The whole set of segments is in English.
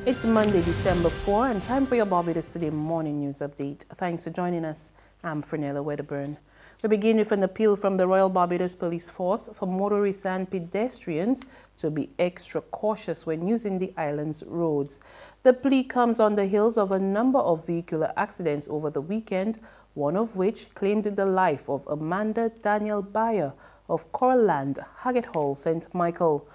It's Monday, December 4, and time for your Barbados Today morning news update. Thanks for joining us. I'm Fernella Wedderburn. We begin with an appeal from the Royal Barbados Police Force for motorists and pedestrians to be extra cautious when using the island's roads. The plea comes on the heels of a number of vehicular accidents over the weekend, one of which claimed the life of Amanda Daniel Bayer of Coralland, Haggett Hall, St. Michael.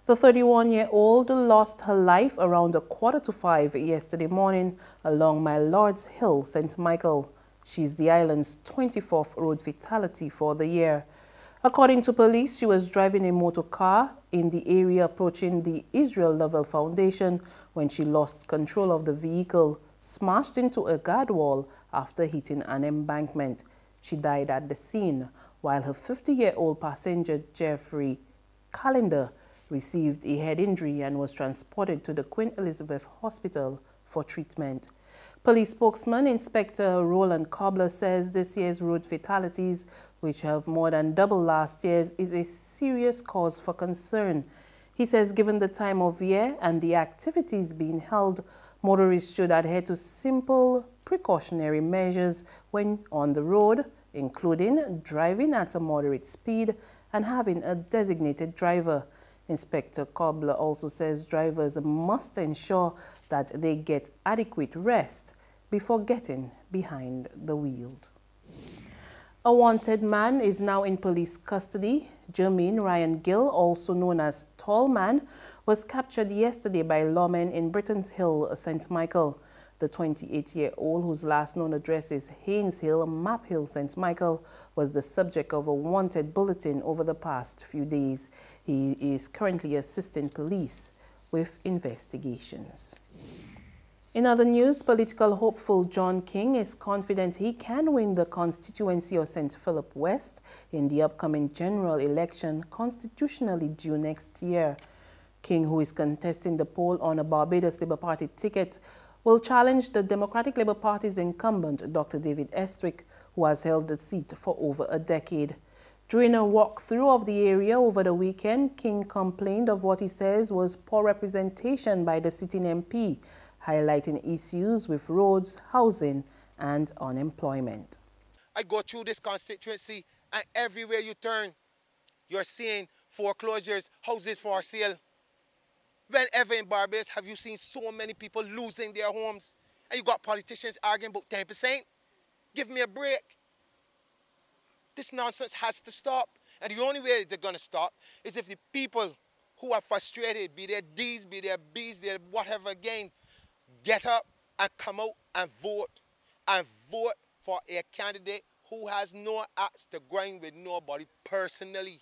The 31-year-old lost her life around 4:45 yesterday morning along My Lord's Hill, St. Michael. She's the island's 24th road fatality for the year. According to police, she was driving a motor car in the area approaching the Israel Lovell Foundation when she lost control of the vehicle, smashed into a guard wall after hitting an embankment. She died at the scene, while her 50-year-old passenger, Jeffrey Callender, received a head injury and was transported to the Queen Elizabeth Hospital for treatment. Police spokesman Inspector Roland Cobbler says this year's road fatalities, which have more than double last year's, is a serious cause for concern. He says given the time of year and the activities being held, motorists should adhere to simple precautionary measures when on the road, including driving at a moderate speed and having a designated driver. Inspector Cobbler also says drivers must ensure that they get adequate rest before getting behind the wheel. A wanted man is now in police custody. Jermaine Ryan Gill, also known as Tall Man, was captured yesterday by lawmen in Britain's Hill, St. Michael. The 28-year-old, whose last known address is Haynes Hill, Map Hill, St. Michael, was the subject of a wanted bulletin over the past few days. He is currently assisting police with investigations. In other news, political hopeful John King is confident he can win the constituency of St. Philip West in the upcoming general election constitutionally due next year. King, who is contesting the poll on a Barbados Labour Party ticket, will challenge the Democratic Labour Party's incumbent, Dr. David Estwick, who has held the seat for over a decade. During a walkthrough of the area over the weekend, King complained of what he says was poor representation by the sitting MP, highlighting issues with roads, housing, and unemployment. I go through this constituency, and everywhere you turn, you're seeing foreclosures, houses for sale. Whenever in Barbados have you seen so many people losing their homes? And you got politicians arguing about 10%? Give me a break. This nonsense has to stop. And the only way they're going to stop is if the people who are frustrated, be they D's, be they B's, they whatever again, get up and come out and vote for a candidate who has no axe to grind with nobody personally,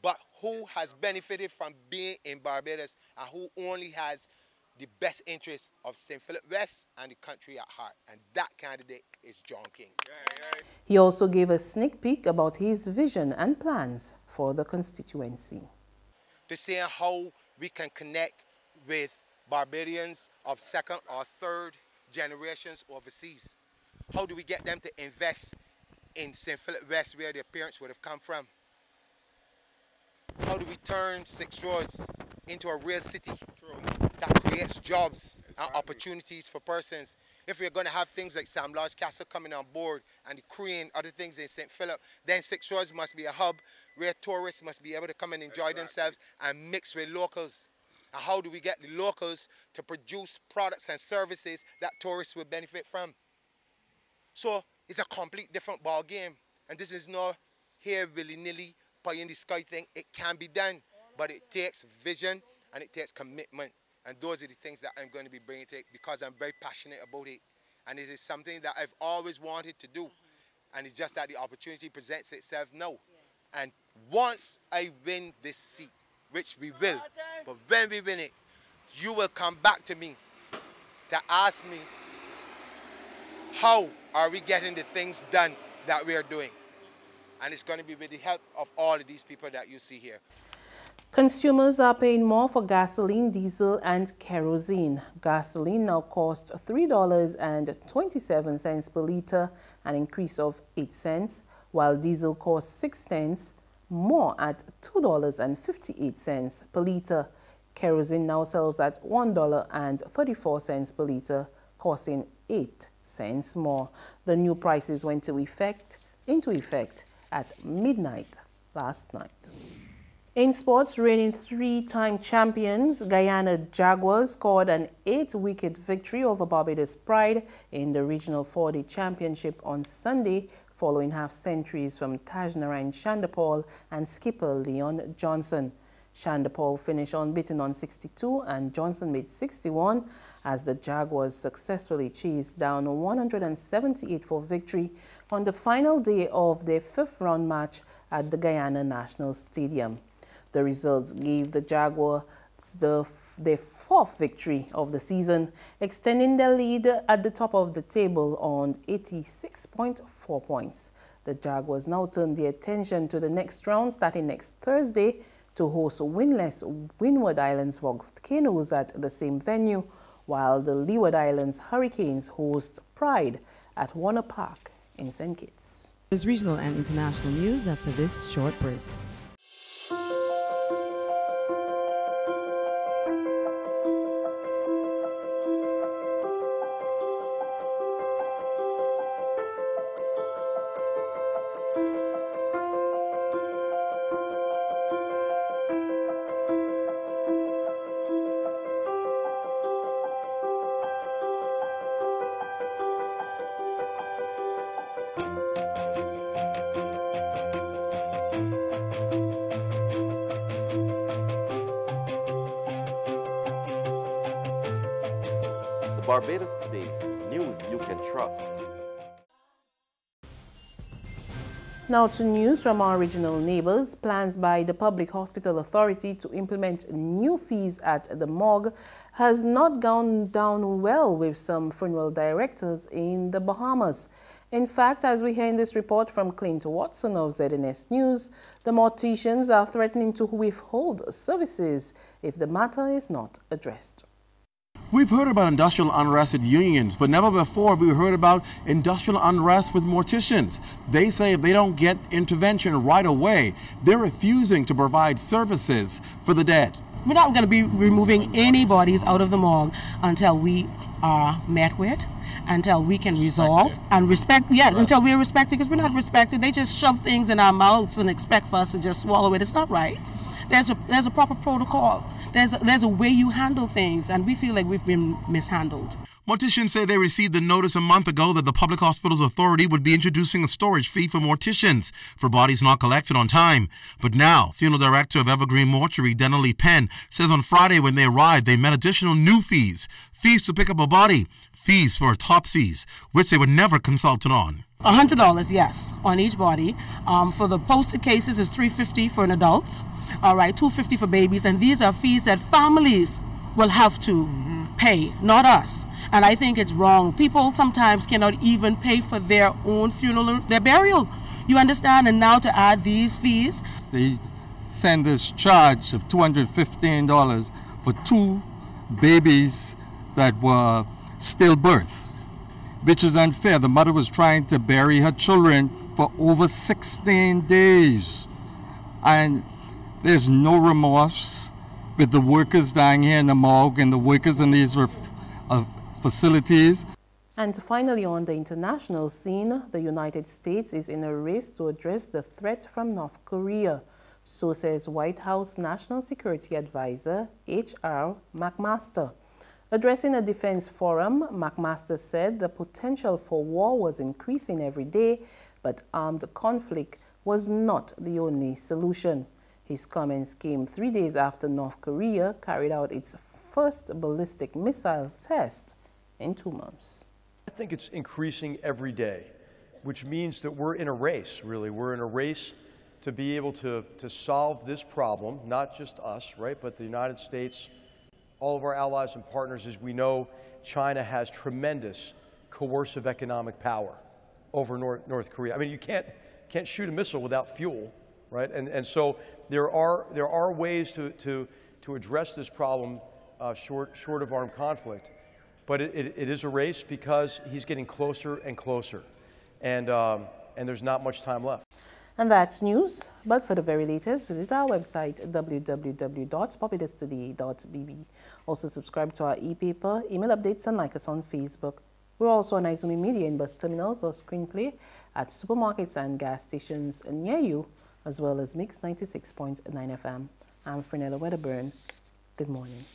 but who has benefited from being in Barbados and who only has the best interests of St. Philip West and the country at heart. And that candidate is John King. He also gave a sneak peek about his vision and plans for the constituency. To see how we can connect with Barbadians of second or third generations overseas. How do we get them to invest in St. Philip West where their parents would have come from? How do we turn Six Roads into a real city that creates jobs and opportunities for persons? If we're going to have things like Sam Lodge Castle coming on board and the Korean, other things in St. Philip, then Six Roads must be a hub where tourists must be able to come and enjoy themselves and mix with locals. And how do we get the locals to produce products and services that tourists will benefit from? So it's a complete different ball game. And this is not here willy-nilly, pie in the sky thing. It can be done, but it takes vision and it takes commitment. And those are the things that I'm going to be bringing to it because I'm very passionate about it. And it is something that I've always wanted to do. And it's just that the opportunity presents itself now. And once I win this seat, which we will, but when we win it, you will come back to me to ask me, how are we getting the things done that we are doing? And it's going to be with the help of all of these people that you see here. Consumers are paying more for gasoline, diesel, and kerosene. Gasoline now costs $3.27 per litre, an increase of 8 cents, while diesel costs 6 cents more at $2.58 per litre. Kerosene now sells at $1.34 per litre, costing 8 cents more. The new prices went into effect at midnight last night. In sports, reigning three-time champions, Guyana Jaguars scored an 8-wicket victory over Barbados Pride in the Regional 4-Day Championship on Sunday, following half-centuries from Tajnarine Chandapal and skipper Leon Johnson. Chandapal finished unbeaten on 62 and Johnson made 61 as the Jaguars successfully chased down 178 for victory on the final day of their fifth-round match at the Guyana National Stadium. The results gave the Jaguars their fourth victory of the season, extending their lead at the top of the table on 86.4 points. The Jaguars now turn their attention to the next round starting next Thursday to host winless Windward Islands Volcanoes at the same venue, while the Leeward Islands Hurricanes host Pride at Warner Park in St. Kitts. There's regional and international news after this short break. Barbados Today, news you can trust. Now to news from our regional neighbors. Plans by the Public Hospital Authority to implement new fees at the morgue has not gone down well with some funeral directors in the Bahamas. In fact, as we hear in this report from Clint Watson of ZNS News, the morticians are threatening to withhold services if the matter is not addressed. We've heard about industrial unrest at unions, but never before have we heard about industrial unrest with morticians. They say if they don't get intervention right away, they're refusing to provide services for the dead. We're not going to be removing any bodies out of the morgue until we are met with, until we can resolve and respect. Yeah, right. Until we're respected, because we're not respected. They just shove things in our mouths and expect for us to just swallow it. It's not right. There's a proper protocol. There's a way you handle things, and we feel like we've been mishandled. Morticians say they received a notice a month ago that the Public Hospitals Authority would be introducing a storage fee for morticians for bodies not collected on time. But now, funeral director of Evergreen Mortuary, Denali Penn, says on Friday when they arrived, they met additional new fees. Fees to pick up a body, fees for autopsies, which they were never consulted on. $100, yes, on each body. For the posted cases, it's $350 for an adult. All right, $250 for babies, and these are fees that families will have to pay, not us. And I think it's wrong. People sometimes cannot even pay for their own funeral, their burial. You understand? And now to add these fees. They send this charge of $215 for 2 babies that were stillbirth, which is unfair. The mother was trying to bury her children for over 16 days. And there's no remorse with the workers down here in the morgue and the workers in these facilities. And finally, on the international scene, the United States is in a race to address the threat from North Korea. So says White House National Security Advisor H.R. McMaster. Addressing a defense forum, McMaster said the potential for war was increasing every day, but armed conflict was not the only solution. His comments came 3 days after North Korea carried out its first ballistic missile test in 2 months. I think it's increasing every day, which means that we're in a race, really. We're in a race to be able to solve this problem, not just us, right, but the United States, all of our allies and partners. As we know, China has tremendous coercive economic power over North Korea. I mean, you can't shoot a missile without fuel. Right, and so there are ways to address this problem short of armed conflict, but it is a race because he's getting closer and closer, and there's not much time left. And that's news. But for the very latest, visit our website www.barbadostoday.bb. Also subscribe to our e-paper, email updates, and like us on Facebook. We're also on Izumi Media in bus terminals or screenplay at supermarkets and gas stations near you, as well as Mix 96.9 FM. I'm Frenella Wedderburn. Good morning.